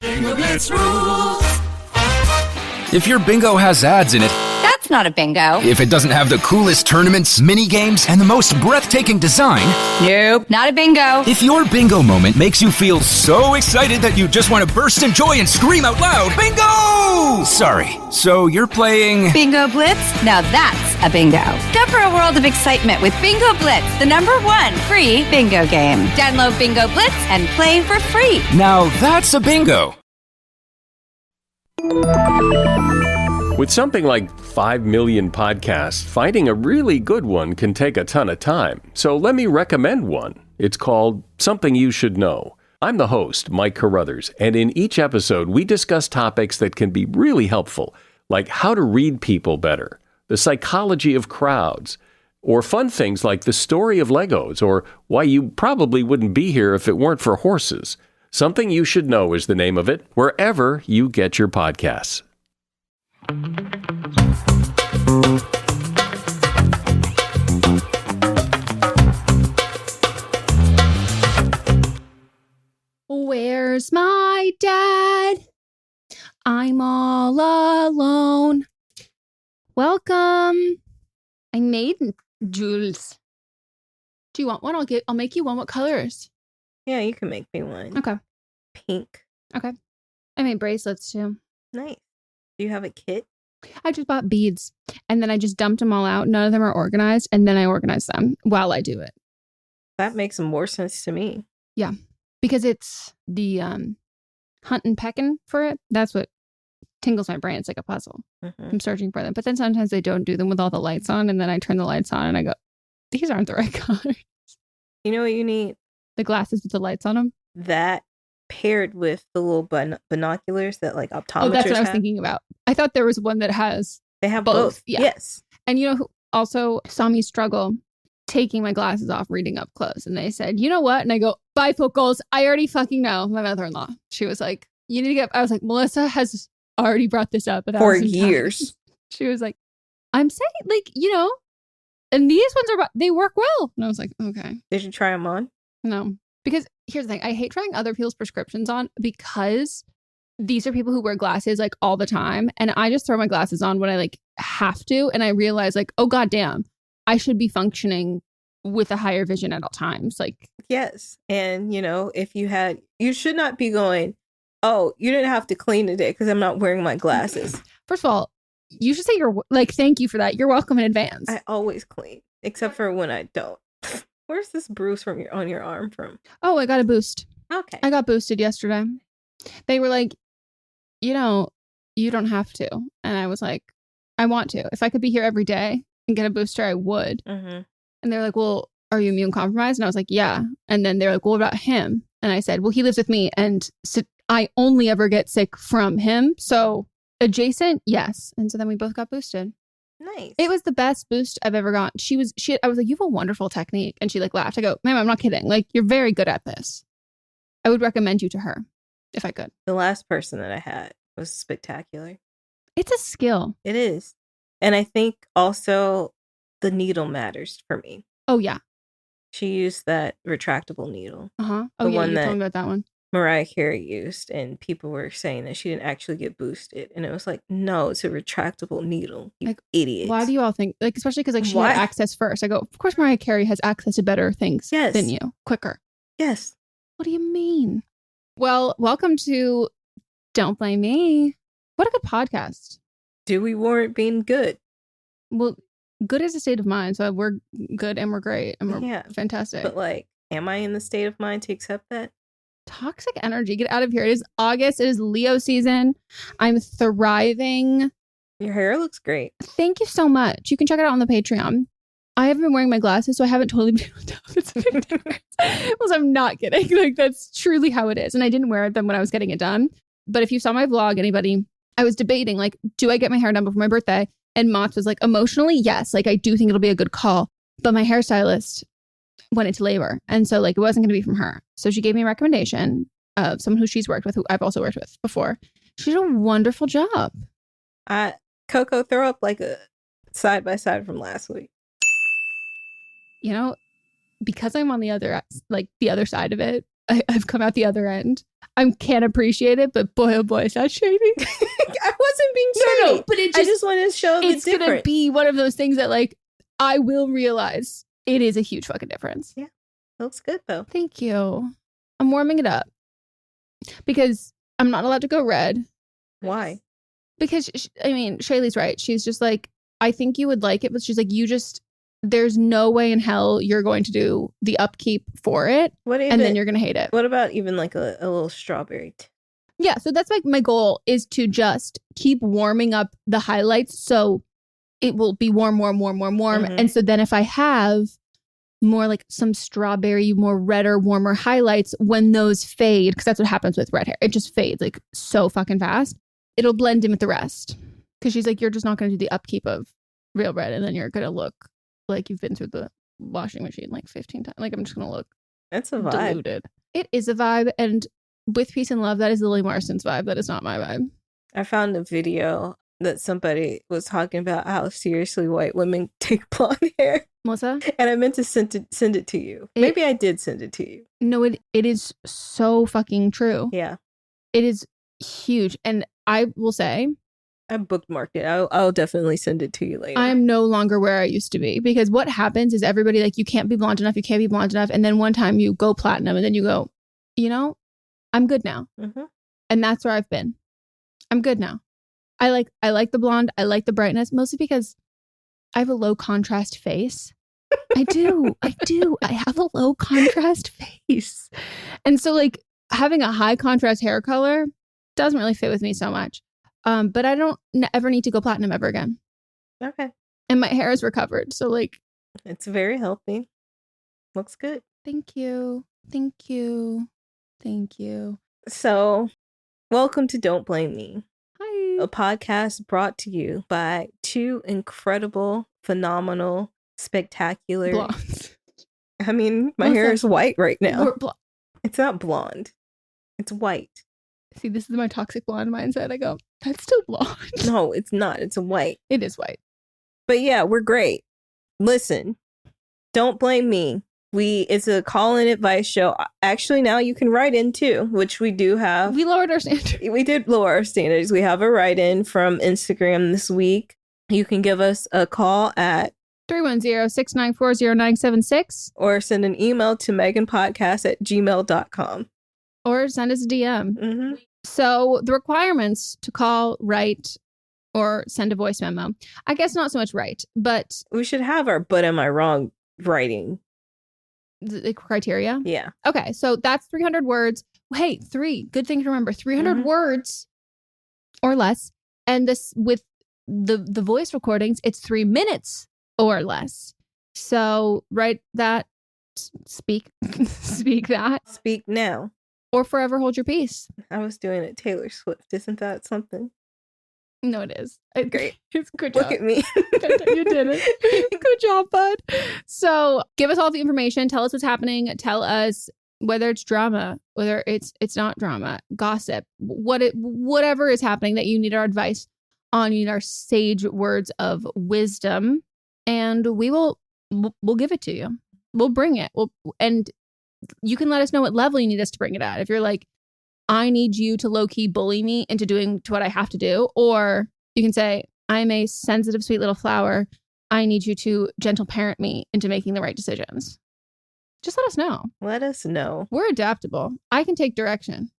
Bingo Blitz rules. If your bingo has ads in it, That's not a bingo. if it doesn't have the coolest tournaments, mini games, and the most breathtaking design, Nope, not a bingo. if your bingo moment makes you feel so excited that you just want to burst in joy and scream out loud, bingo! Sorry, so you're playing... Bingo Blitz? Now that's a bingo. Discover a world of excitement with Bingo Blitz, the #1 free bingo game. Download Bingo Blitz and play for free. Now that's a bingo. With something like 5 million podcasts, finding a really good one can take a ton of time. So let me recommend one. It's called Something You Should Know. I'm the host, Mike Carruthers, and in each episode, we discuss topics that can be really helpful, like how to read people better, the psychology of crowds, or fun things like the story of Legos, or why you probably wouldn't be here if it weren't for horses. Something You Should Know is the name of it, wherever you get your podcasts. Where's my dad? I'm all alone. Welcome. I made Jules. Do you want one? I'll make you one. What colors? Yeah, you can make me one. Okay. Pink. Okay. I made bracelets too. Nice. Do you have a kit? I just bought beads and then I just dumped them all out. None of them are organized, and then I organize them while I do it. That makes more sense to me. Yeah. Because it's the hunt and pecking for it. That's what tingles my brain. It's like a puzzle. Mm-hmm. I'm searching for them. But then sometimes they don't do them with all the lights on, and then I turn the lights on and I go, these aren't the right colors. You know what you need? The glasses with the lights on them. That paired with the little binoculars that like optometrists Oh, that's what I was have. thinking about. I thought there was one that has They have both. both. Yeah. Yes. And you know who also saw me struggle taking my glasses off reading up close, and they said, you know what? And I go, bifocals. I already fucking know. My mother-in-law. She was like, you need to get. I was like, Melissa has already brought this up For years. She was like, I'm saying, like, and these ones they work well. And I was like, okay. Did you try them on? No. Because here's the thing. I hate trying other people's prescriptions on because these are people who wear glasses like all the time. And I just throw my glasses on when I like have to. And I realize like, oh, goddamn, I should be functioning with a higher vision at all times. Like, Yes. And, if you should not be going, oh, you didn't have to clean today because I'm not wearing my glasses. first of all, you should say thank you for that. You're welcome in advance. I always clean, except for when I don't. Where's this bruise on your arm from? Oh, I got a boost. Okay. I got boosted yesterday. They were like, you don't have to. And I was like, I want to. If I could be here every day and get a booster, I would. Mm-hmm. And they're like, well, are you immune compromised? And I was like, yeah. And then they're like, well, what about him? And I said, well, he lives with me and I only ever get sick from him. So adjacent, yes. And so then we both got boosted. Nice. It was the best boost I've ever gotten. I was like, you have a wonderful technique. And she like laughed. I go, ma'am, I'm not kidding. Like, you're very good at this. I would recommend you to her if I could. The last person that I had was spectacular. It's a skill. It is. And I think also the needle matters for me. Oh, yeah. She used that retractable needle. Uh-huh. Oh, The yeah, one you that- told me about that one. Mariah Carey used, and people were saying that she didn't actually get boosted. And it was like, no, it's a retractable needle. You Like, idiots. Why do you all think, like, especially because like she Why? had access first. I go, of course Mariah Carey has access to better things Yes. than you. Quicker. Yes. What do you mean? Well, welcome to Don't Blame Me. What a good podcast. Do we warrant being good? Well, good is a state of mind. So we're good and we're great and we're Yeah. fantastic. But like, am I in the state of mind to accept that? Toxic energy. Get out of here. It is August. It is Leo season. I'm thriving. Your hair looks great. Thank you so much. You can check it out on the Patreon. I haven't been wearing my glasses, so I haven't totally been able to tell if it's a big difference. Because I'm not kidding. Like, that's truly how it is. And I didn't wear them when I was getting it done. But if you saw my vlog, I was debating, like, do I get my hair done before my birthday? And Mott's was like, emotionally, yes. Like, I do think it'll be a good call. But my hairstylist went into labor. And so, like, it wasn't going to be from her. So she gave me a recommendation of someone who she's worked with, who I've also worked with before. She did a wonderful job. Coco, throw up like a side by side from last week. You know, because I'm on the other side of it, I've come out the other end. I can't appreciate it, but boy, oh boy, is that shady. I wasn't being shady. No, but I just wanted to show the it's difference. going to be one of those things that like, I will realize it is a huge fucking difference. Yeah. Looks good though. Thank you. I'm warming it up because I'm not allowed to go red. Why? Because, Shaylee's right. She's just like, I think you would like it, but she's like, there's no way in hell you're going to do the upkeep for it. And then you're going to hate it. What about even like a little strawberry? Yeah. So that's like my goal is to just keep warming up the highlights. So it will be warm. Mm-hmm. And so then if I have more like some strawberry, more redder, warmer highlights, when those fade, because that's what happens with red hair. It just fades like so fucking fast. It'll blend in with the rest. Because she's like, you're just not going to do the upkeep of real red. And then you're going to look like you've been through the washing machine like 15 times. Like I'm just going to look That's a vibe. diluted. It is a vibe. And with peace and love, that is Lily Marston's vibe. That is not my vibe. I found a video that somebody was talking about how seriously white women take blonde hair. Melissa? And I meant to send it to you. Maybe I did send it to you. No, it is so fucking true. Yeah. It is huge. And I will say, I bookmarked it. I'll definitely send it to you later. I'm no longer where I used to be because what happens is everybody like, you can't be blonde enough. You can't be blonde enough. And then one time you go platinum and then you go, I'm good now. Mm-hmm. And that's where I've been. I'm good now. I like the blonde. I like the brightness, mostly because I have a low contrast face. I do. I have a low contrast face. And so like having a high contrast hair color doesn't really fit with me so much. But I don't ever need to go platinum ever again. Okay. And my hair is recovered. So like. It's very healthy. Looks good. Thank you. Thank you. Thank you. So welcome to Don't Blame Me. Hi. A podcast brought to you by two incredible, phenomenal, spectacular. Blondes. I mean, my hair is white right now. It's not blonde. It's white. See, this is my toxic blonde mindset. I go, that's still blonde. No, it's not. It's a white. It is white. But yeah, we're great. Listen, don't blame me. It's a call-in advice show. Actually, now you can write in too, which we do have. We lowered our standards. We did lower our standards. We have a write-in from Instagram this week. You can give us a call at 310-694-0976 or send an email to meganpodcast@gmail.com. or send us a DM. Mm-hmm. So the requirements to call, write, or send a voice memo. I guess not so much write, but We should have our "but am I wrong" writing. the criteria. Yeah. Okay, so that's 300 words. Hey, good thing to remember. 300 words or less. And this with the voice recordings, it's 3 minutes or less. So write that, speak that. Speak now. Or forever hold your peace. I was doing it Taylor Swift. Isn't that something? No, it is. Great. It's good job. Look at me. You did it. Good job, bud. So give us all the information. Tell us what's happening. Tell us whether it's drama, whether it's not drama, gossip, whatever is happening that you need our advice on. You need our sage words of wisdom, and we'll give it to you. We'll bring it. And you can let us know what level you need us to bring it at. If you're like, I need you to low-key bully me into doing what I have to do. Or you can say, I'm a sensitive, sweet little flower. I need you to gentle parent me into making the right decisions. Just let us know. Let us know. We're adaptable. I can take direction.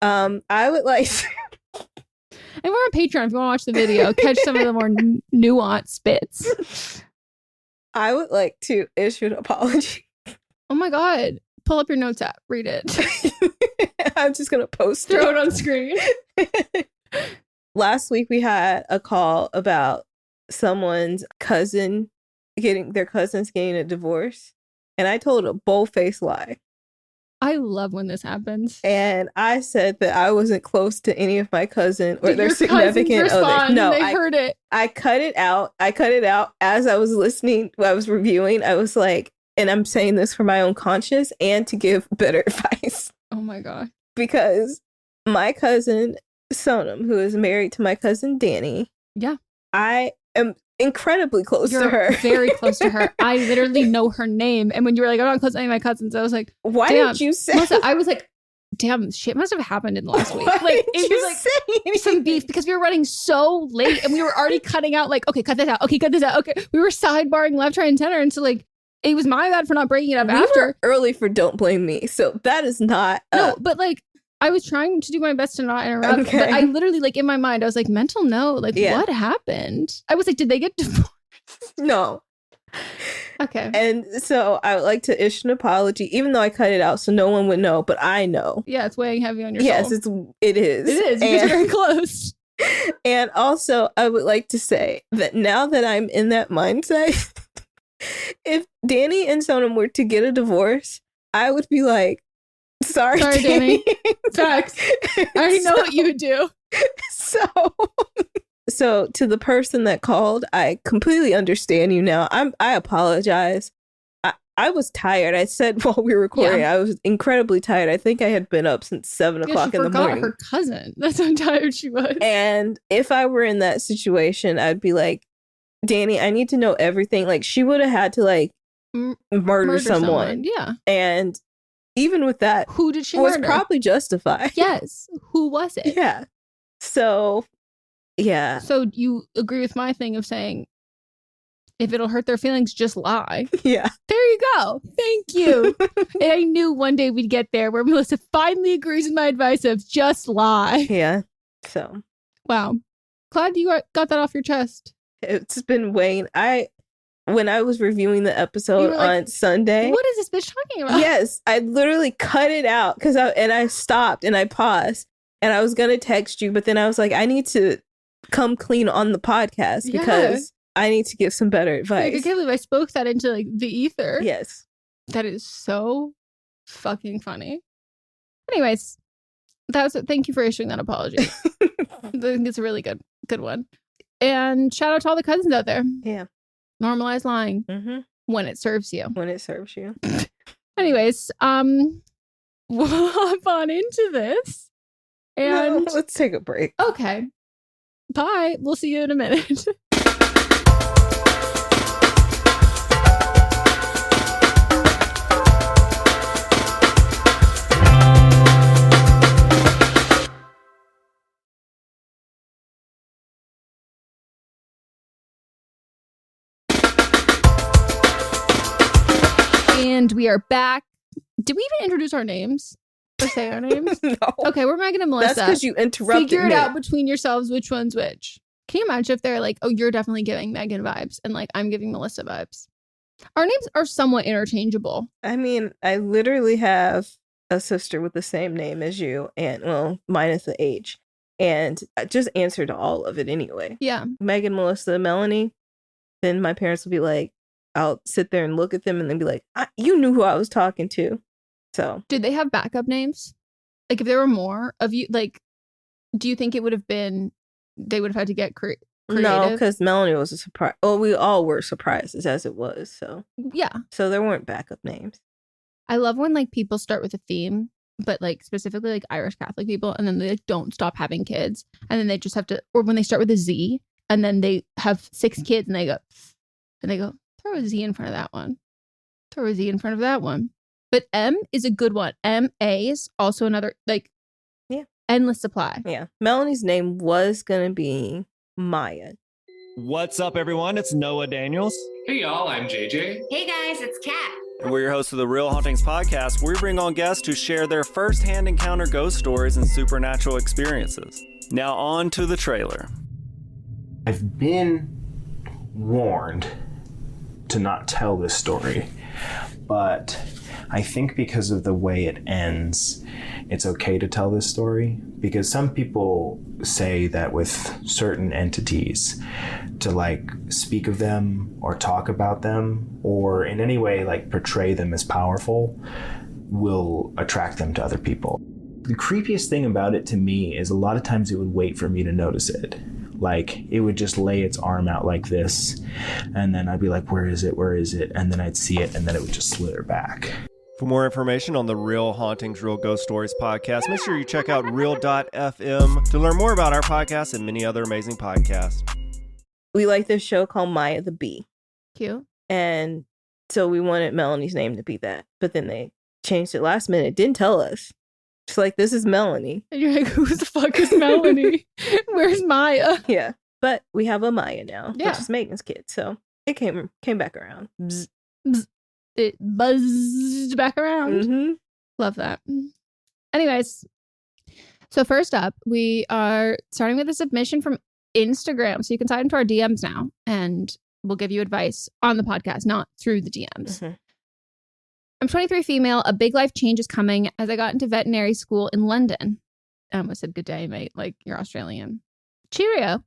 I would like to... And we're on Patreon if you want to watch the video. Catch some of the more nuanced bits. I would like to issue an apology. Oh my God. Pull up your notes app. Read it. I'm just going to post Throw it on screen. Last week we had a call about someone's cousin getting a divorce. And I told a bold-faced lie. I love when this happens. And I said that I wasn't close to any of my cousin or Did their your significant cousins respond? others. No, They heard it. I cut it out. As I was listening, I was reviewing. I was like, and I'm saying this for my own conscience and to give better advice. Oh my God. Because my cousin Sonam, who is married to my cousin Danny. Yeah. I am incredibly close to You're her. very close to her. I literally know her name. And when you were like, I'm not close to any of my cousins, I was like, Why damn, did you say? Melissa, I was like, damn, shit must have happened in the last week. Why Like, did it you was like say some beef because we were running so late and we were already cutting out, like, okay, cut this out. Okay, cut this out. Okay. We were sidebarring left, right, and center. And so, like, it was my bad for not breaking it up We after. were early for Don't Blame Me, so that is not. No, but like, I was trying to do my best to not interrupt. Okay. But I literally, like, in my mind, I was like, mental note, like, Yeah. what happened? I was like, did they get divorced? No. Okay. And so I would like to issue an apology, even though I cut it out so no one would know, but I know. Yeah, it's weighing heavy on your Yes, soul. it is. It is. Because you're very close. And also, I would like to say that now that I'm in that mindset, if Danny and Sonam were to get a divorce, I would be like, sorry Danny. Facts. I already know what you would do. So to the person that called, I completely understand you now. I apologize. I was tired. I said while we were recording, Yeah. I was incredibly tired. I think I had been up since 7 o'clock in the morning. Her cousin. That's how tired she was. And if I were in that situation, I'd be like, Danny, I need to know everything. Like, she would have had to like murder someone. Yeah. And even with that, Who did she was murder? probably justified. Yes. Who was it? Yeah. So, yeah. So you agree with my thing of saying, if it'll hurt their feelings, just lie. Yeah. There you go. Thank you. And I knew one day we'd get there where Melissa finally agrees with my advice of just lie. Yeah. So, Wow. Glad you got that off your chest. it's been weighing. When I was reviewing the You episode were like, on Sunday. What is this bitch talking about? Yes, I literally cut it out because I stopped and I paused and I was gonna text you, but then I was like, I need to come clean on the podcast Yeah. because I need to give some better Like, I advice. can't believe I spoke that into like the ether. Yes. That is so fucking funny. Anyways, thank you for issuing that apology. I think it's a really good one. And shout out to all the cousins out there. Yeah. Normalize lying Mm-hmm. when it serves you. When it serves you. Anyways, we'll hop on into this. And No, let's take a break. okay. Bye. We'll see you in a minute. And we are back. Did we even introduce our names? Or say our names? No. Okay, we're Meghan and Melisa. That's because you interrupted Figure it me. out between yourselves which one's which. Can you imagine if they're like, oh, you're definitely giving Meghan vibes and like I'm giving Melissa vibes? Our names are somewhat interchangeable. I mean, I literally have a sister with the same name as you, and well, minus the H. And I just answer to all of it anyway. Yeah. Meghan, Melissa, Melanie. Then my parents will be like, I'll sit there and look at them and then be like, you knew who I was talking to. So, Did they have backup names? Like if there were more of you, like, do you think it would have been, they would have had to get creative? no, because Melanie was a surprise. Oh, we all were surprises as it was. So, Yeah. so there weren't backup names. I love when like people start with a theme, but like specifically like Irish Catholic people, and then they like, don't stop having kids. And then they just have to, or when they start with a Z and then they have 6 kids and they go, throw a Z in front of that one. Throw a Z in front of that one. But M is a good one. M-A is also another, like, Yeah. endless supply. Yeah. Melanie's name was going to be Maya. What's up, everyone? It's Noah Daniels. Hey y'all, I'm JJ. Hey guys, it's Kat. And we're your hosts of the Real Hauntings podcast, where we bring on guests who share their first-hand encounter ghost stories and supernatural experiences. Now on to the trailer. I've been warned to not tell this story, but I think because of the way it ends, it's okay to tell this story, because some people say that with certain entities, to like speak of them or talk about them or in any way like portray them as powerful will attract them to other people. The creepiest thing about it to me is a lot of times it would wait for me to notice it. Like, it would just lay its arm out like this, and then I'd be like, where is it? Where is it? And then I'd see it, and then it would just slither back. For more information on the Real Hauntings, Real Ghost Stories podcast, make sure you check out Real.fm to learn more about our podcast and many other amazing podcasts. we like this show called Maya the Bee. Cute. And so we wanted Melanie's name to be that. But then they changed it last minute. Didn't tell us. It's like, this is Melanie. And you're like, who the fuck is Melanie? Where's Maya? Yeah. But we have a Maya now, Yeah. which is Megan's kid. So it came back around. Bzz. It buzzed back around. Mm-hmm. Love that. Anyways, so first up, we are starting with a submission from Instagram. So you can slide into our DMs now and we'll give you advice on the podcast, not through the DMs. Mm-hmm. I'm 23 female. A big life change is coming as I got into veterinary school in London. I almost said good day, mate, like you're Australian. Cheerio.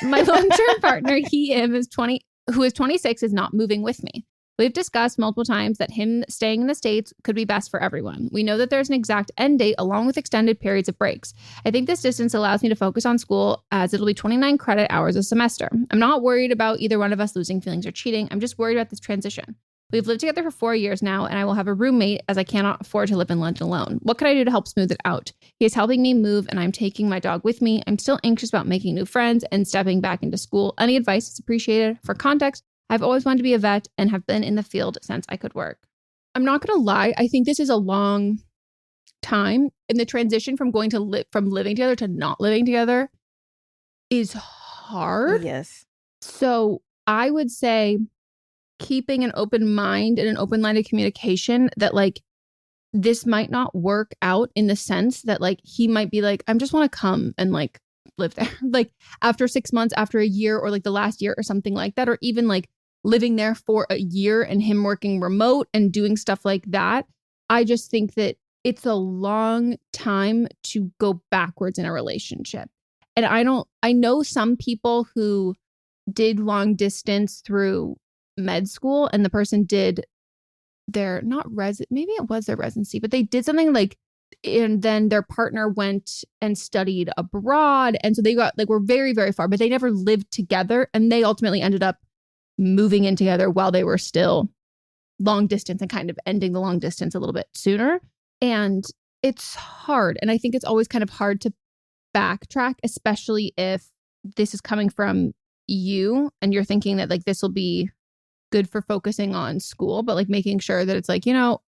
My long-term partner, him is 20, who is 26, is not moving with me. We've discussed multiple times that him staying in the States could be best for everyone. We know that there's an exact end date along with extended periods of breaks. I think this distance allows me to focus on school as it'll be 29 credit hours a semester. I'm not worried about either one of us losing feelings or cheating. I'm just worried about this transition. We've lived together for 4 years now, and I will have a roommate as I cannot afford to live in London alone. What can I do to help smooth it out? He is helping me move, and I'm taking my dog with me. I'm still anxious about making new friends and stepping back into school. Any advice is appreciated. For context, I've always wanted to be a vet and have been in the field since I could work. I'm not going to lie. I think this is a long time, and the transition from going to from living together to not living together is hard. Yes. So I would say keeping an open mind and an open line of communication that like this might not work out in the sense that like he might be like, I just want to come and like live there like after 6 months, after a year, or like the last year or something like that, or even like living there for a year and him working remote and doing stuff like that. I just think that it's a long time to go backwards in a relationship. And I know some people who did long distance through med school and the person did their maybe it was their residency, but they did something like, and then their partner went and studied abroad. And so they got like, were very, very far, but they never lived together. And they ultimately ended up moving in together while they were still long distance and kind of ending the long distance a little bit sooner. And it's hard. And I think it's always kind of hard to backtrack, especially if this is coming from you and you're thinking that like this will be good for focusing on school, but like making sure that it's like, you know,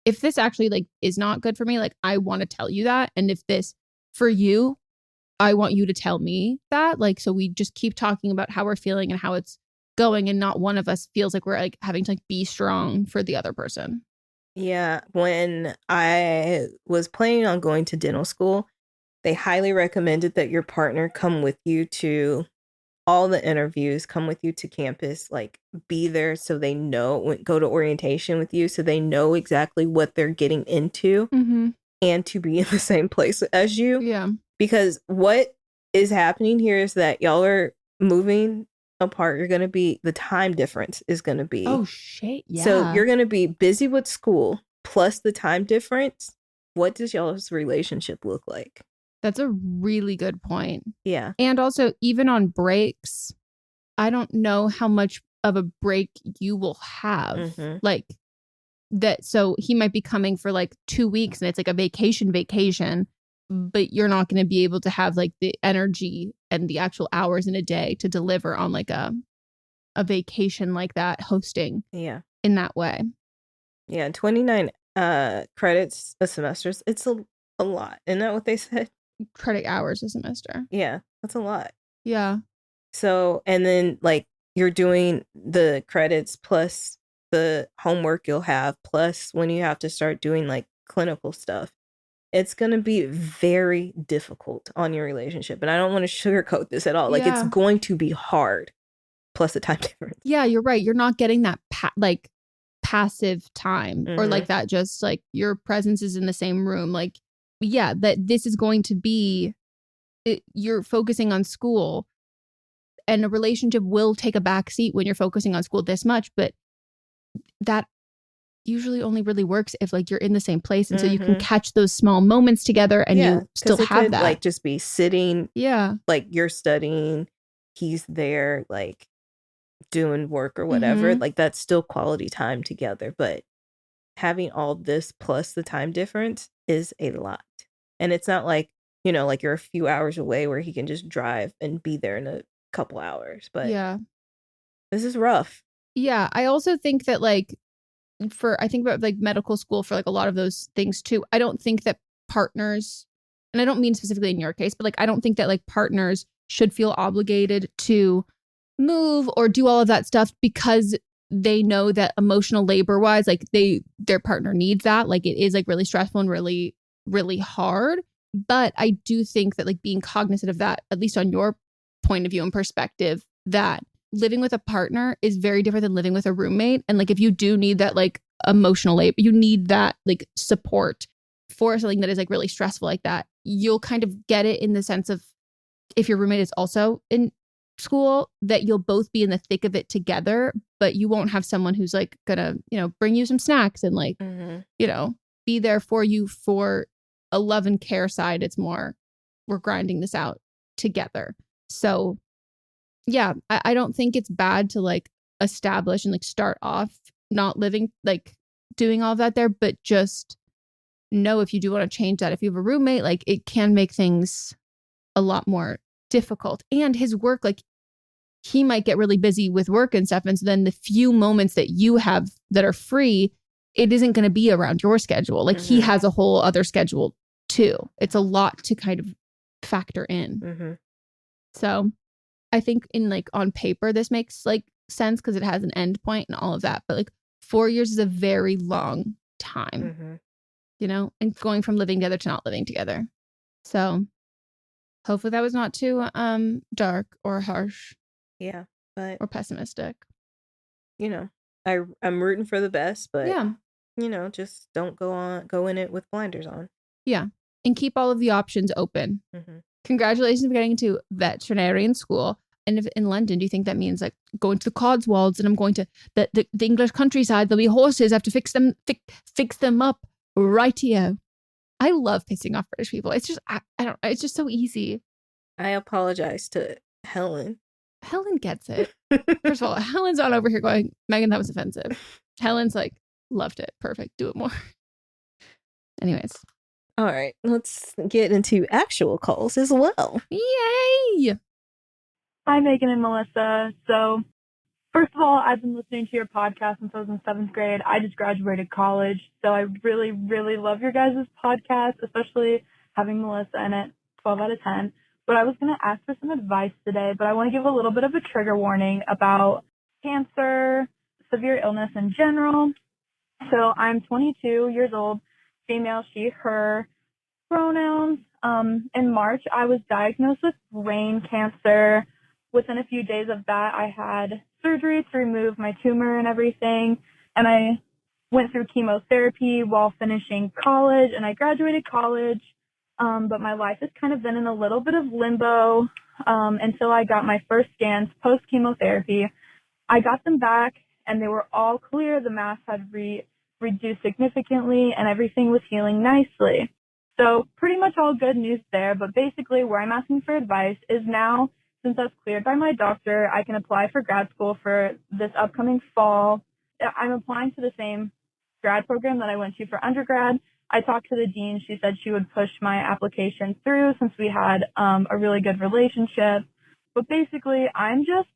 if this actually like is not good for me, like I want to tell you that. And if this for you, I want you to tell me that. Like, so we just keep talking about how we're feeling and how it's going, and not one of us feels like we're like having to like be strong for the other person. Yeah. When I was planning on going to dental school, they highly recommended that your partner come with you to all the interviews, come with you to campus, like be there so they know, go to orientation with you so they know exactly what they're getting into, and to be in the same place as you. Yeah. Because what is happening here is that y'all are moving apart. You're going to be, the time difference is going to be. Oh, shit. Yeah. So you're going to be busy with school plus the time difference. What does y'all's relationship look like? That's a really good point. Yeah. And also, even on breaks, I don't know how much of a break you will have. Like that. So he might be coming for like 2 weeks and it's like a vacation, but you're not going to be able to have like the energy and the actual hours in a day to deliver on like a vacation like that, hosting. Yeah. In that way. Yeah. 29 credits a semester. It's a lot. Isn't that what they said? Credit hours a semester. Yeah, that's a lot. Yeah. So, and then like you're doing the credits plus the homework you'll have, plus when you have to start doing like clinical stuff. It's going to be very difficult on your relationship. And I don't want to sugarcoat this at all. Like it's going to be hard, plus the time difference. Yeah, you're right. You're not getting that passive time or like that. Just like your presence is in the same room. Like, yeah, that this is going to be, you're focusing on school, and a relationship will take a back seat when you're focusing on school this much, but that usually only really works if like you're in the same place, and so you can catch those small moments together and you still have that. Like just be sitting, like you're studying, he's there like doing work or whatever, like that's still quality time together. But having all this plus the time difference is a lot. And it's not like, you know, like you're a few hours away where he can just drive and be there in a couple hours, but yeah. this is rough. Yeah. I also think that like I think about like medical school for like a lot of those things too. I don't think that partners, and I don't mean specifically in your case, but like I don't think that like partners should feel obligated to move or do all of that stuff because they know that emotional labor wise, like their partner needs that. Like it is like really stressful and really, really hard. But I do think that like being cognizant of that, at least on your point of view and perspective, that living with a partner is very different than living with a roommate. And like if you do need that like emotional labor, you need that like support for something that is like really stressful like that, you'll kind of get it in the sense of if your roommate is also in school, that you'll both be in the thick of it together, but you won't have someone who's like gonna, bring you some snacks and like, be there for you for a love and care side. It's more, we're grinding this out together. So yeah, I don't think it's bad to like establish and like start off not living, like doing all of that there, but just know if you do want to change that, if you have a roommate, like it can make things a lot more difficult. And his work, like he might get really busy with work and stuff. And so then the few moments that you have that are free, it isn't going to be around your schedule. Like he has a whole other schedule too. It's a lot to kind of factor in. So I think in like on paper, this makes like sense because it has an end point and all of that. But like 4 years is a very long time, and going from living together to not living together. So hopefully that was not too dark or harsh. Yeah, but or pessimistic. I'm rooting for the best, but yeah, just don't go in it with blinders on. Yeah, and keep all of the options open. Congratulations for getting into veterinarian school. And if in London, do you think that means like going to the Cotswolds and I'm going to the English countryside? There'll be horses. I have to fix them up rightio. I love pissing off British people. It's just I don't. It's just so easy. I apologize to Helen. Helen gets it. First of all, Helen's not over here going, Megan, that was offensive. Helen's like, loved it. Perfect. Do it more. Anyways. All right. Let's get into actual calls as well. Yay! Hi, Meghan and Melissa. So, first of all, I've been listening to your podcast since I was in 7th grade. I just graduated college, so I really, really love your guys' podcast, especially having Melissa in it, 12 out of 10. But I was going to ask for some advice today, but I want to give a little bit of a trigger warning about cancer, severe illness in general. So I'm 22 years old, female, she, her pronouns. In March, I was diagnosed with brain cancer. Within a few days of that, I had surgery to remove my tumor and everything. And I went through chemotherapy while finishing college, and I graduated college. But my life has kind of been in a little bit of limbo until I got my first scans post-chemotherapy. I got them back, and they were all clear. The mass had reduced significantly, and everything was healing nicely. So pretty much all good news there, but basically where I'm asking for advice is now, since that's cleared by my doctor, I can apply for grad school for this upcoming fall. I'm applying to the same grad program that I went to for undergrad. I talked to the dean. She said she would push my application through since we had a really good relationship. But basically, I'm just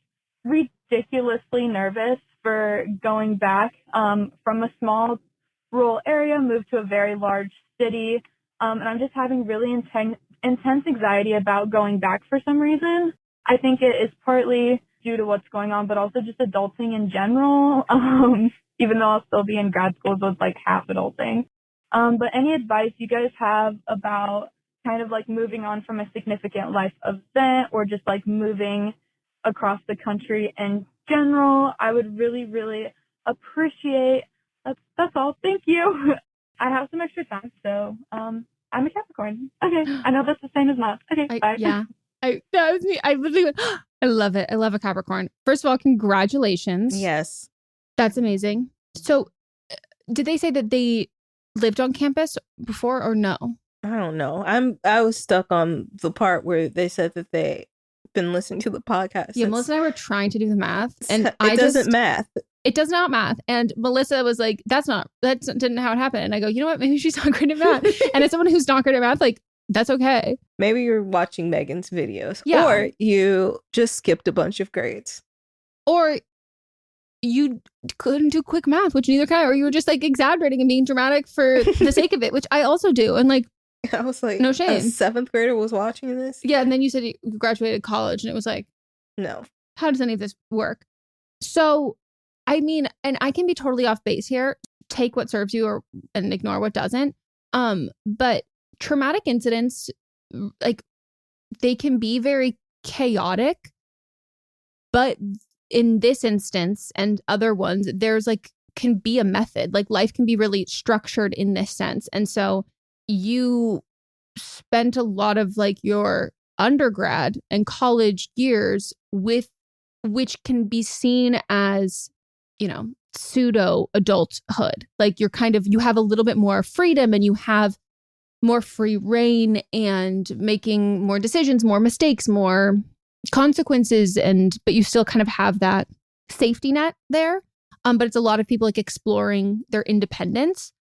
ridiculously nervous for going back from a small rural area, moved to a very large city. And I'm just having really intense anxiety about going back for some reason. I think it is partly due to what's going on, but also just adulting in general, even though I'll still be in grad school, so it's like half adulting. But any advice you guys have about kind of like moving on from a significant life event or just like moving across the country in general, I would really, really appreciate. That's all. Thank you. I have some extra time, so I'm a Capricorn. Okay, I know that's the same as mine. Okay, bye. Yeah, that was me. I literally went, I love it. I love a Capricorn. First of all, congratulations. Yes, that's amazing. So, did they say that they lived on campus before or no? I don't know. I was stuck on the part where they said that they been listening to the podcast. Yeah, Melissa and I were trying to do the math, and it doesn't math. It does not math. And Melissa was like, that didn't how it happened. And I go, you know what? Maybe she's not great at math. And as someone who's not great at math, like that's okay. Maybe you're watching Megan's videos. Yeah. Or you just skipped a bunch of grades. Or you couldn't do quick math, which neither can I, or you were just like exaggerating and being dramatic for the sake of it, which I also do. And like, I was like, no shame. A 7th grader was watching this? Yeah. And then you said you graduated college, and it was like, No. how does any of this work? So, I mean, and I can be totally off base here. Take what serves you and ignore what doesn't. But traumatic incidents, like, they can be very chaotic, but in this instance and other ones, there's like, can be a method. Like, life can be really structured in this sense. And so you spent a lot of like your undergrad and college years with, which can be seen as, you know, pseudo adulthood. Like, you're kind of, you have a little bit more freedom and you have more free reign and making more decisions, more mistakes, more consequences, but you still kind of have that safety net there. But it's a lot of people like exploring their independence.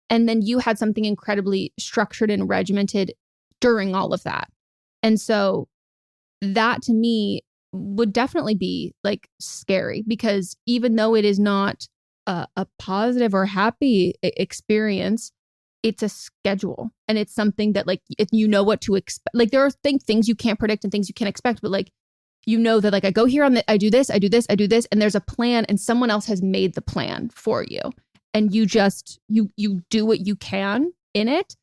And then you had something incredibly structured and regimented during all of that. And so that to me would definitely be like scary, because even though it is not a positive or happy experience, it's a schedule, and it's something that like, if you know what to expect, like there are things you can't predict and things you can't expect, but like, you know that like I go here I do this, and there's a plan, and someone else has made the plan for you, and you just, you do what you can in it.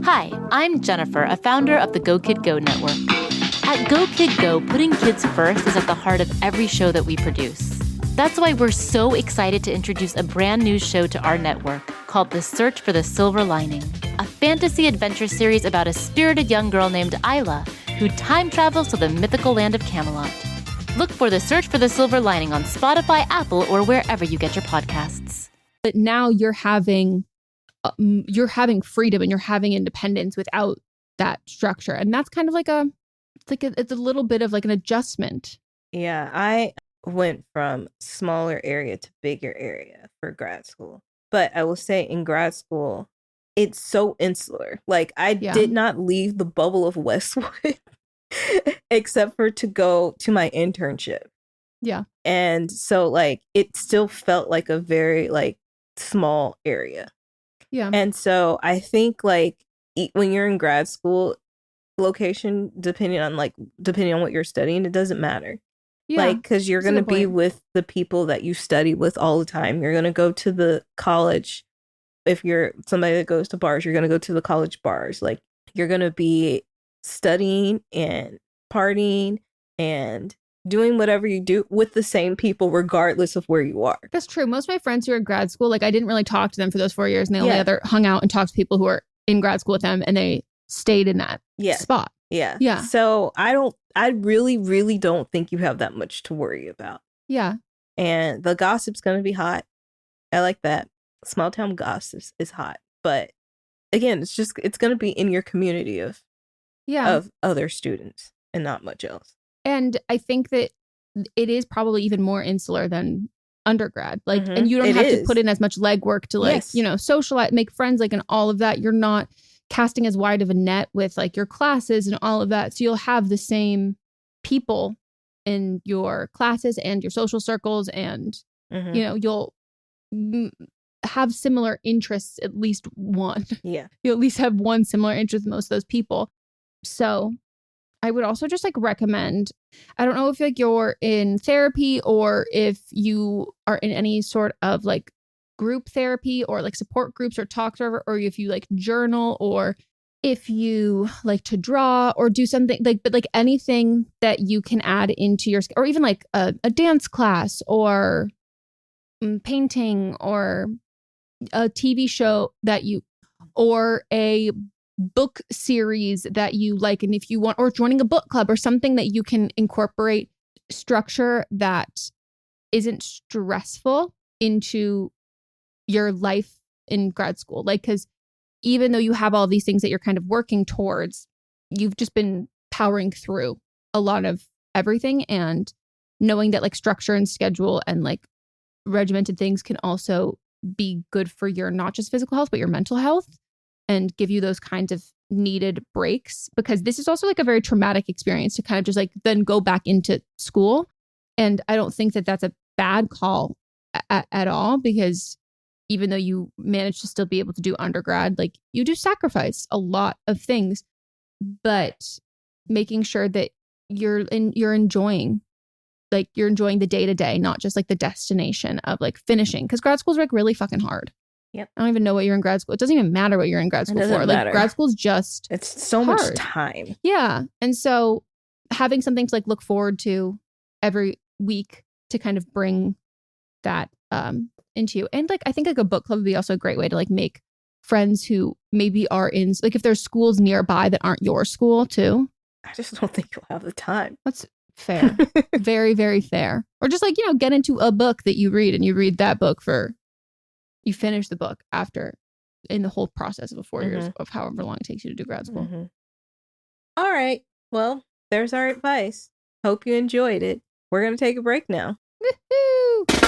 Hi, I'm Jennifer, a founder of the Go Kid Go network. At Go Kid Go, putting kids first is at the heart of every show that we produce. That's why we're so excited to introduce a brand new show to our network called The Search for the Silver Lining, a fantasy adventure series about a spirited young girl named Isla who time travels to the mythical land of Camelot. Look for The Search for the Silver Lining on Spotify, Apple, or wherever you get your podcasts. But now you're having freedom and you're having independence without that structure, and that's kind of like it's a little bit of like an adjustment. Yeah, I went from smaller area to bigger area for grad school. But I will say in grad school, it's so insular. Like, I did not leave the bubble of Westwood except for to go to my internship. Yeah. And so like, it still felt like a very like small area. Yeah. And so I think like when you're in grad school, location, depending on what you're studying, it doesn't matter. Yeah, like, because you're going to be with the people that you study with all the time. You're going to go to the college. If you're somebody that goes to bars, you're going to go to the college bars. Like, you're going to be studying and partying and doing whatever you do with the same people, regardless of where you are. That's true. Most of my friends who are in grad school, like, I didn't really talk to them for those 4 years, and they only hung out and talked to people who are in grad school with them, and they stayed in that spot. Yeah. Yeah. So I really, really don't think you have that much to worry about. Yeah. And the gossip's going to be hot. I like that. Small town gossip is hot. But again, it's going to be in your community of other students and not much else. And I think that it is probably even more insular than undergrad. Like, and you don't have to put in as much legwork to like, socialize, make friends, like, and all of that. You're not casting as wide of a net with like your classes and all of that. So you'll have the same people in your classes and your social circles, and you'll have similar interests, at least one. Yeah. You at least have one similar interest with most of those people. So I would also just like recommend, I don't know if like you're in therapy or if you are in any sort of like group therapy or like support groups or talks, or if you like journal, or if you like to draw or do something like, but like anything that you can add into your, or even like a dance class or painting or a TV show that you, or a book series that you like, and if you want, or joining a book club or something that you can incorporate structure that isn't stressful into your life in grad school. Like, because even though you have all these things that you're kind of working towards, you've just been powering through a lot of everything, and knowing that like structure and schedule and like regimented things can also be good for your not just physical health, but your mental health, and give you those kinds of needed breaks, because this is also like a very traumatic experience to kind of just like then go back into school. And I don't think that that's a bad call at all, because even though you manage to still be able to do undergrad, like you do sacrifice a lot of things, but making sure that you're enjoying the day to day, not just like the destination of like finishing, because grad school is like really fucking hard. Yep. I don't even know what you're in grad school. It doesn't even matter what you're in grad school for. Like grad school is just it's so hard. much time. Yeah. And so having something to like look forward to every week to kind of bring that into you. And like I think like a book club would be also a great way to like make friends who maybe are in, like if there's schools nearby that aren't your school too. I just don't think you'll have the time. That's fair. Very, very fair. Or just like, you know, get into a book that you read, and you read that book you finish the book after in the whole process of 4 years of however long it takes you to do grad school. All right. Well, there's our advice. Hope you enjoyed it. We're going to take a break now. Woohoo!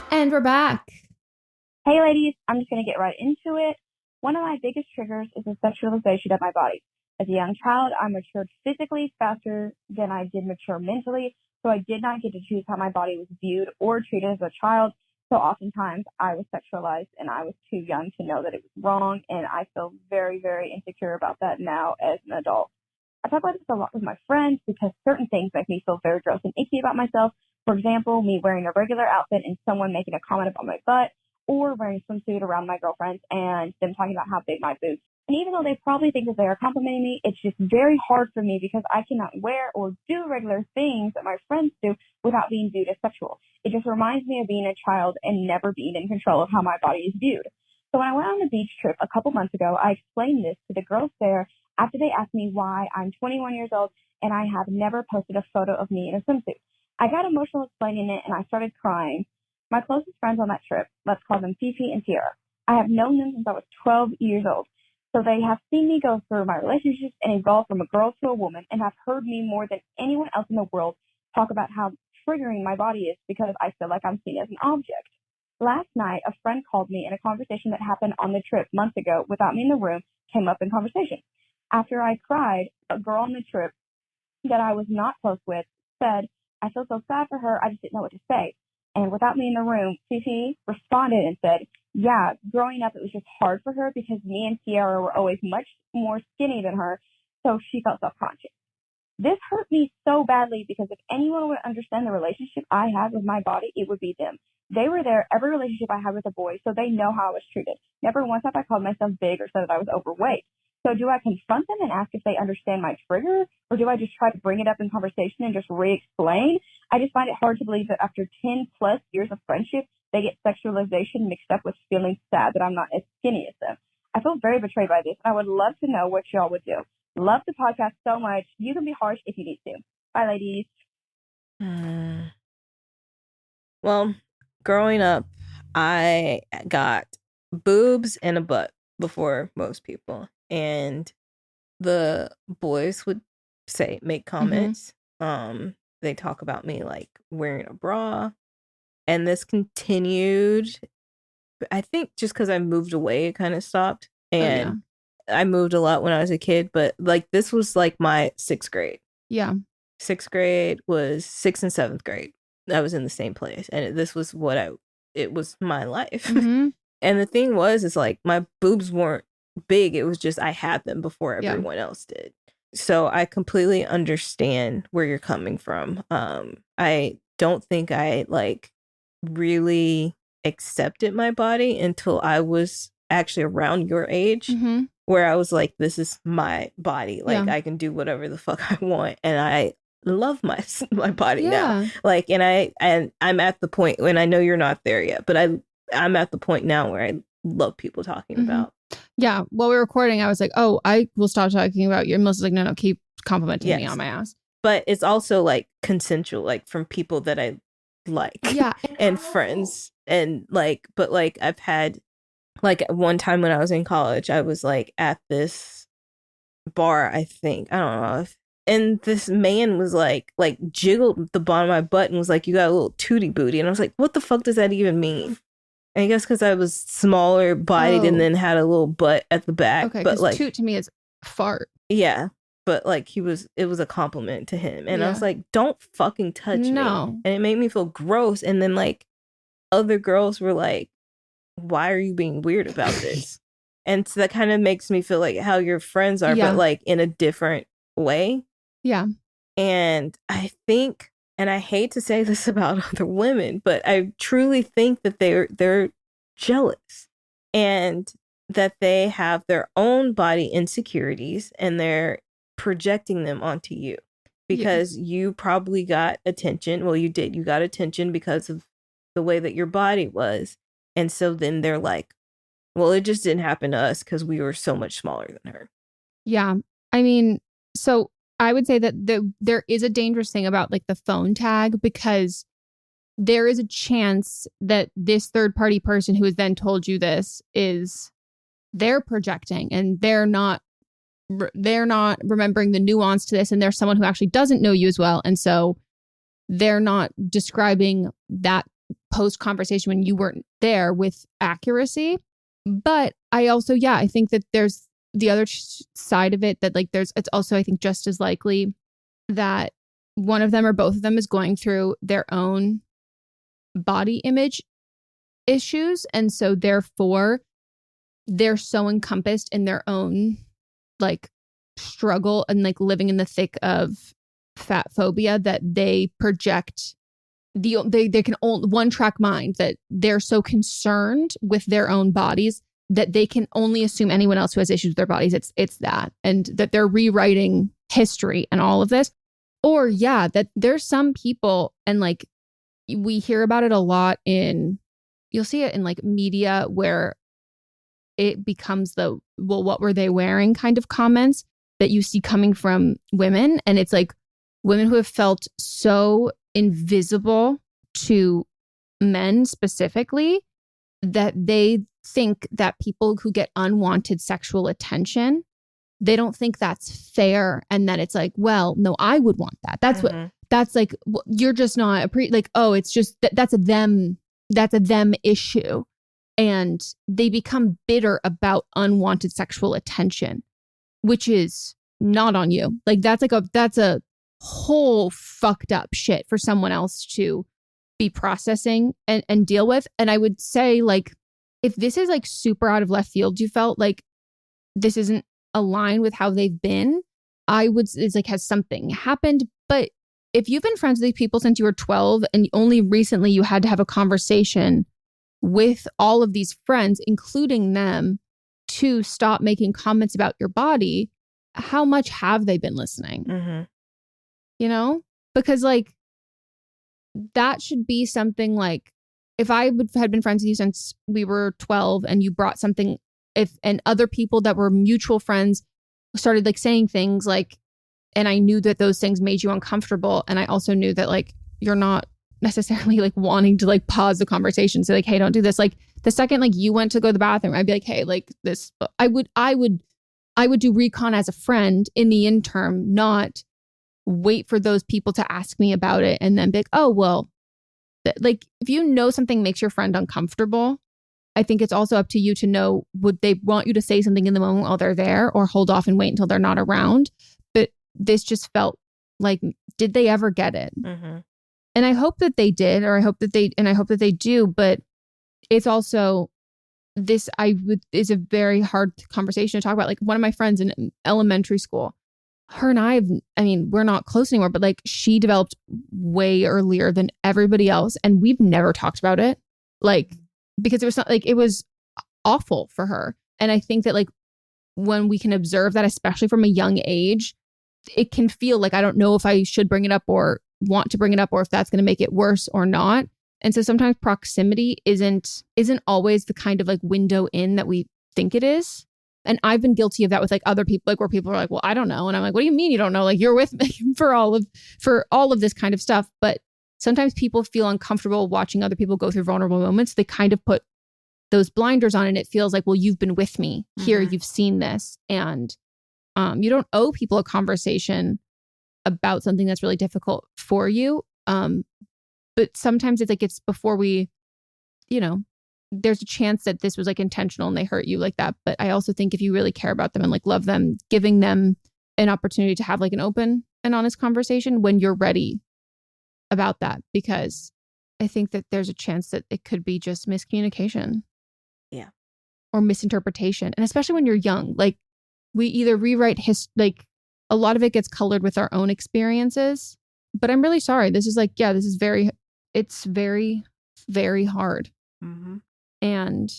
And we're back. Hey ladies, I'm just going to get right into it. One of my biggest triggers is the sexualization of my body. As a young child, I matured physically faster than I did mature mentally, so I did not get to choose how my body was viewed or treated as a child. So oftentimes I was sexualized and I was too young to know that it was wrong, and I feel very, very insecure about that now as an adult. I talk about this a lot with my friends because certain things make me feel very gross and icky about myself. For example, me wearing a regular outfit and someone making a comment about my butt, or wearing a swimsuit around my girlfriends and them talking about how big my boobs. And even though they probably think that they are complimenting me, it's just very hard for me because I cannot wear or do regular things that my friends do without being viewed as sexual. It just reminds me of being a child and never being in control of how my body is viewed. So when I went on the beach trip a couple months ago, I explained this to the girls there after they asked me why I'm 21 years old and I have never posted a photo of me in a swimsuit. I got emotional explaining it and I started crying. My closest friends on that trip, let's call them Fifi and Tiara, I have known them since I was 12 years old. So they have seen me go through my relationships and evolve from a girl to a woman, and have heard me more than anyone else in the world talk about how triggering my body is because I feel like I'm seen as an object. Last night, a friend called me, and a conversation that happened on the trip months ago without me in the room came up in conversation. After I cried, a girl on the trip that I was not close with said, I feel so sad for her, I just didn't know what to say. And without me in the room, Fifi responded and said, yeah, growing up, it was just hard for her because me and Tiara were always much more skinny than her, so she felt self-conscious. This hurt me so badly because if anyone would understand the relationship I have with my body, it would be them. They were there every relationship I had with a boy, so they know how I was treated. Never once have I called myself big or said that I was overweight. So do I confront them and ask if they understand my trigger, or do I just try to bring it up in conversation and just re-explain? I just find it hard to believe that after 10 plus years of friendship, they get sexualization mixed up with feeling sad that I'm not as skinny as them. I feel very betrayed by this, and I would love to know what y'all would do. Love the podcast so much. You can be harsh if you need to. Bye, ladies. Well, growing up, I got boobs and a butt before most people. And the boys would make comments. They talk about me like wearing a bra. And this continued. I think just because I moved away, it kind of stopped. And I moved a lot when I was a kid, but like this was like my 6th grade. Yeah. 6th grade was 6th and 7th grade. I was in the same place. And this was it was my life. And the thing is like my boobs weren't big. It was just I had them before everyone else did. So I completely understand where you're coming from. I don't think I like really accepted my body until I was actually around your age, where I was like, this is my body. Like I can do whatever the fuck I want, and I love my body now. Like, and I'm at the point, and I know you're not there yet, but I'm at the point now where I love people talking about. Yeah. While we were recording, I was like, oh, I will stop talking about you. And Melissa's like, no, keep complimenting me on my ass. But it's also like consensual, like from people that I like. Yeah. And friends. And like, but like I've had like one time when I was in college, I was like at this bar, I think. I don't know if, and this man was like jiggled the bottom of my butt and was like, "You got a little tootie booty." And I was like, "What the fuck does that even mean?" And I guess because I was smaller bodied and then had a little butt at the back. Okay, but like toot to me is fart. Yeah. But like it was a compliment to him. And I was like, don't fucking touch me. And it made me feel gross. And then like other girls were like, why are you being weird about this? And so that kind of makes me feel like how your friends are, but like in a different way. Yeah. And I think, and I hate to say this about other women, but I truly think that they're jealous and that they have their own body insecurities and they're projecting them onto you because you probably got attention. Well, you did. You got attention because of the way that your body was. And so then they're like, well, it just didn't happen to us because we were so much smaller than her. Yeah. I mean, so I would say that there is a dangerous thing about like the phone tag because there is a chance that this third party person who has then told you this they're projecting and they're not remembering the nuance to this. And there's someone who actually doesn't know you as well. And so they're not describing that post conversation when you weren't there with accuracy. But I also, I think that there's the other side of it that like it's also, I think, just as likely that one of them or both of them is going through their own body image issues. And so therefore they're so encompassed in their own like struggle and like living in the thick of fat phobia that they project they can only one track mind, that they're so concerned with their own bodies that they can only assume anyone else who has issues with their bodies it's that, and that they're rewriting history and all of this. Or that there's some people, and like we hear about it a lot you'll see it in like media where it becomes the, well, what were they wearing kind of comments that you see coming from women. And it's like women who have felt so invisible to men specifically that they think that people who get unwanted sexual attention, they don't think that's fair. And that it's like, well, no, I would want that. That's that's like, you're just not like, oh, it's just that's a them issue. And they become bitter about unwanted sexual attention, which is not on you. Like that's a whole fucked up shit for someone else to be processing and deal with. And I would say like, if this is like super out of left field, you felt like this isn't aligned with how they've been, it's like, has something happened? But if you've been friends with these people since you were 12 and only recently you had to have a conversation with all of these friends, including them, to stop making comments about your body, how much have they been listening? You know? Because like, that should be something like, if I had been friends with you since we were 12 and you brought something, and other people that were mutual friends started like saying things like, and I knew that those things made you uncomfortable. And I also knew that like, you're not necessarily like wanting to like pause the conversation. So like, hey, don't do this. Like the second like you went to go to the bathroom, I'd be like, hey, like this, I would do recon as a friend in the interim, not wait for those people to ask me about it and then be like, oh, well, like if you know something makes your friend uncomfortable, I think it's also up to you to know, would they want you to say something in the moment while they're there or hold off and wait until they're not around? But this just felt like, did they ever get it? And I hope that they did, or I hope that they do. But it's also is a very hard conversation to talk about. Like one of my friends in elementary school, her and I mean, we're not close anymore, but like she developed way earlier than everybody else. And we've never talked about it. Like, because it was not like, it was awful for her. And I think that like when we can observe that, especially from a young age, it can feel like, I don't know if I should bring it up or want to bring it up, or if that's going to make it worse or not. And so sometimes proximity isn't always the kind of like window in that we think it is. And I've been guilty of that with like other people, like where people are like, well, I don't know. And I'm like, what do you mean you don't know? Like you're with me for all of this kind of stuff. But sometimes people feel uncomfortable watching other people go through vulnerable moments. They kind of put those blinders on and it feels like, well, you've been with me here. You've seen this. And you don't owe people a conversation about something that's really difficult for you. But sometimes it's like, it's before we, there's a chance that this was like intentional and they hurt you like that. But I also think if you really care about them and like love them, giving them an opportunity to have like an open and honest conversation when you're ready about that, because I think that there's a chance that it could be just miscommunication. Yeah. Or misinterpretation. And especially when you're young, like we either rewrite a lot of it gets colored with our own experiences. But I'm really sorry. This is it's very, very hard. Mm-hmm. And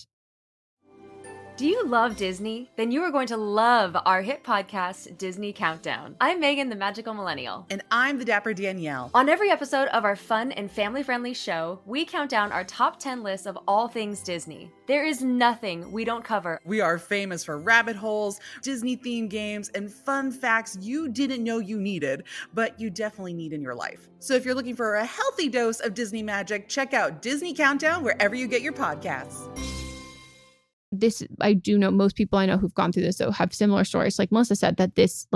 do you love Disney? Then you are going to love our hit podcast, Disney Countdown. I'm Megan, the Magical Millennial. And I'm the Dapper Danielle. On every episode of our fun and family-friendly show, we count down our top 10 lists of all things Disney. There is nothing we don't cover. We are famous for rabbit holes, Disney-themed games, and fun facts you didn't know you needed, but you definitely need in your life. So if you're looking for a healthy dose of Disney magic, check out Disney Countdown wherever you get your podcasts. This, I do know most people I know who've gone through this, though, have similar stories. Like Melissa said, that this,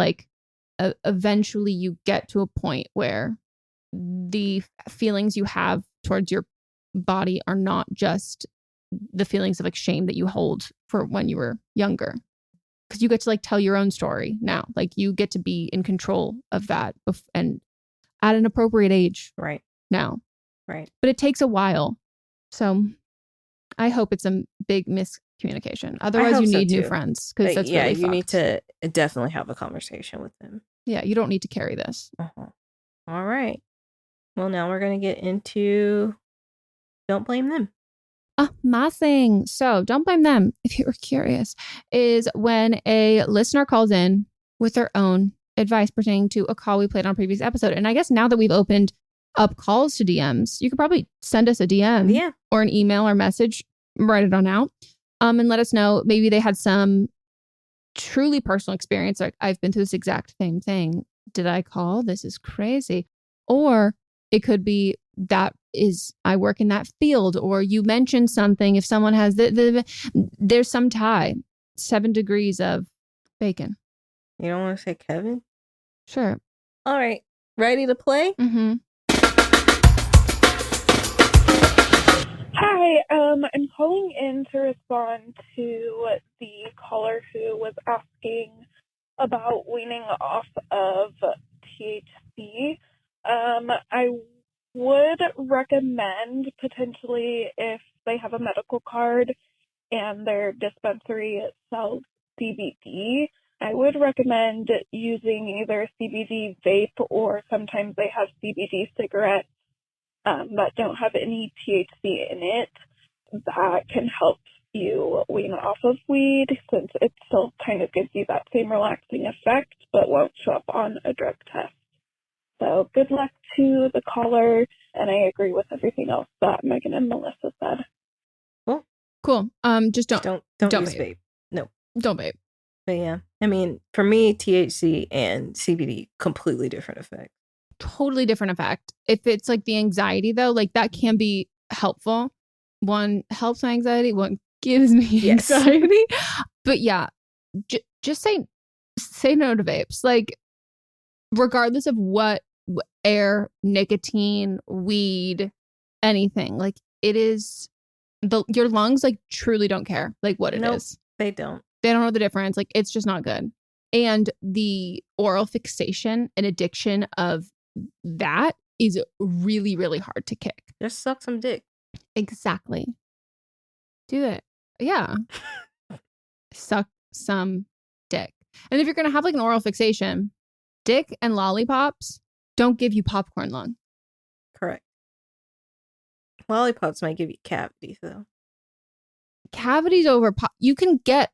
eventually you get to a point where the feelings you have towards your body are not just the feelings of like shame that you hold for when you were younger. Because you get to like tell your own story now. Like you get to be in control of that and at an appropriate age. Right. Now. Right. But it takes a while. So I hope it's a big miscommunication. Otherwise, you need new friends, because that's really you need to definitely have a conversation with them. Yeah, you don't need to carry this. All right. Well, now we're going to get into Don't Blame Them. My thing. So Don't Blame Them, if you were curious, is when a listener calls in with their own advice pertaining to a call we played on a previous episode. And I guess now that we've opened up calls to DMs, you could probably send us a DM or an email or message, write it on out, and let us know. Maybe they had some truly personal experience, like I've been through this exact same thing. Did I call? This is crazy. Or it could be I work in that field, or you mentioned something. If someone has there's some tie. 7 degrees of bacon. You don't want to say Kevin? Sure. All right. Ready to play? Mm-hmm. Hi, I'm calling in to respond to the caller who was asking about weaning off of THC. I would recommend potentially if they have a medical card and their dispensary sells CBD, I would recommend using either CBD vape, or sometimes they have CBD cigarettes that don't have any THC in it. That can help you wean off of weed, since it still kind of gives you that same relaxing effect, but won't show up on a drug test. So good luck to the caller, and I agree with everything else that Megan and Melissa said. Cool. Just don't use vape. No. Don't vape. But yeah, I mean, for me, THC and CBD, completely different effect. Totally different effect. If it's like the anxiety, though, like that can be helpful. One helps my anxiety, one gives me anxiety. But yeah, just say no to vapes. Like, regardless of what air, nicotine, weed, anything, like it is your lungs like truly don't care like what it is. They don't know the difference. Like, it's just not good. And the oral fixation and addiction of that is really, really hard to kick. Just suck some dick. Exactly. Do it. Yeah. Suck some dick. And if you're going to have like an oral fixation, dick and lollipops don't give you popcorn lung. Correct. Lollipops might give you cavities, though. Cavities over you can get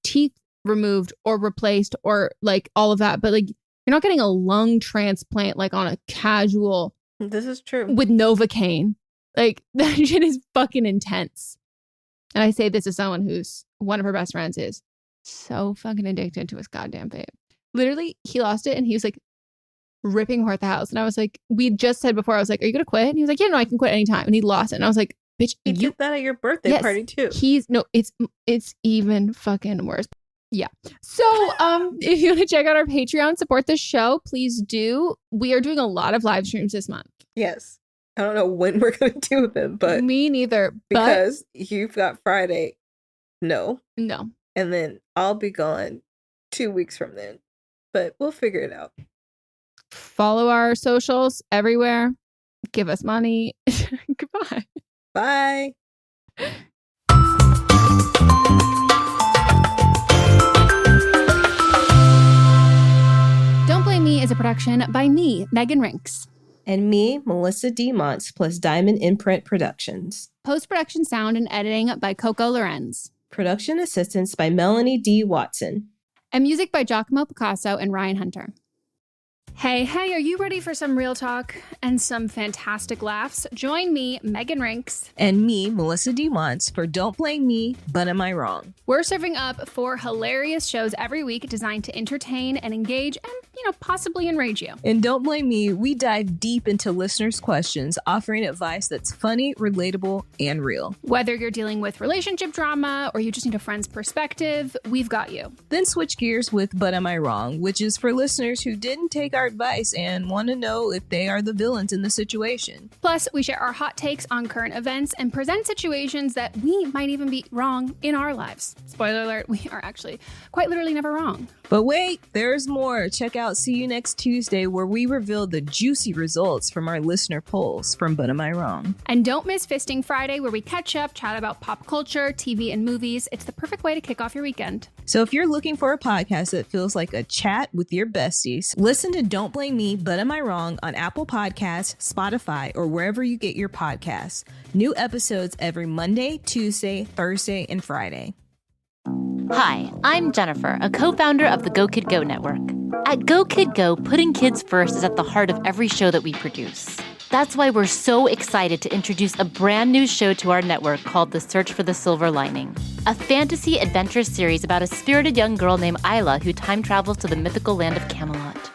teeth removed or replaced or like all of that, but like you're not getting a lung transplant like on a casual. This is true. With Novocaine. Like, that shit is fucking intense. And I say this as someone who's one of her best friends is so fucking addicted to his goddamn vape. Literally, he lost it and he was like ripping her at the house. And I was like, we just said before, I was like, are you going to quit? And he was like, yeah, no, I can quit anytime. And he lost it. And I was like, Bitch, He did that at your birthday party too. It's even fucking worse. Yeah. So if you want to check out our Patreon, support the show, please do. We are doing a lot of live streams this month. Yes. I don't know when we're going to do them, but me neither. Because you've got Friday. No. And then I'll be gone 2 weeks from then. But we'll figure it out. Follow our socials everywhere. Give us money. Goodbye. Bye. Don't Blame Me is a production by me, Megan Rinks. And me, Melissa D. Montz, plus Diamond Imprint Productions. Post-production sound and editing by Coco Lorenz. Production assistance by Melanie D. Watson. And music by Giacomo Picasso and Ryan Hunter. Hey, are you ready for some real talk and some fantastic laughs? Join me, Megan Rinks. And me, Melissa D. Montz, for Don't Blame Me, But Am I Wrong? We're serving up 4 hilarious shows every week designed to entertain and engage and, possibly enrage you. In Don't Blame Me, we dive deep into listeners' questions, offering advice that's funny, relatable, and real. Whether you're dealing with relationship drama or you just need a friend's perspective, we've got you. Then switch gears with But Am I Wrong, which is for listeners who didn't take our advice and want to know if they are the villains in the situation. Plus, we share our hot takes on current events and present situations that we might even be wrong in our lives. Spoiler alert, we are actually quite literally never wrong. But wait, there's more. Check out See You Next Tuesday, where we reveal the juicy results from our listener polls from But Am I Wrong? And don't miss Fisting Friday, where we catch up, chat about pop culture, TV, and movies. It's the perfect way to kick off your weekend. So if you're looking for a podcast that feels like a chat with your besties, listen to Don't Blame Me, But Am I Wrong on Apple Podcasts, Spotify, or wherever you get your podcasts. New episodes every Monday, Tuesday, Thursday, and Friday. Hi, I'm Jennifer, a co-founder of the Go Kid Go network. At Go Kid Go, putting kids first is at the heart of every show that we produce. That's why we're so excited to introduce a brand new show to our network called The Search for the Silver Lining, a fantasy adventure series about a spirited young girl named Isla who time travels to the mythical land of Camelot.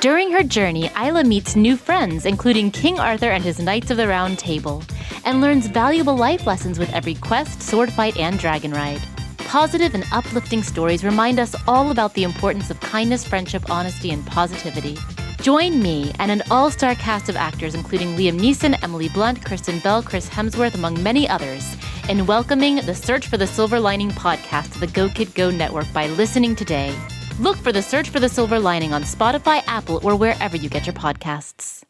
During her journey, Isla meets new friends, including King Arthur and his Knights of the Round Table, and learns valuable life lessons with every quest, sword fight, and dragon ride. Positive and uplifting stories remind us all about the importance of kindness, friendship, honesty, and positivity. Join me and an all-star cast of actors including Liam Neeson, Emily Blunt, Kristen Bell, Chris Hemsworth, among many others, in welcoming the Search for the Silver Lining podcast to the Go Kid Go network by listening today. Look for the Search for the Silver Lining on Spotify, Apple, or wherever you get your podcasts.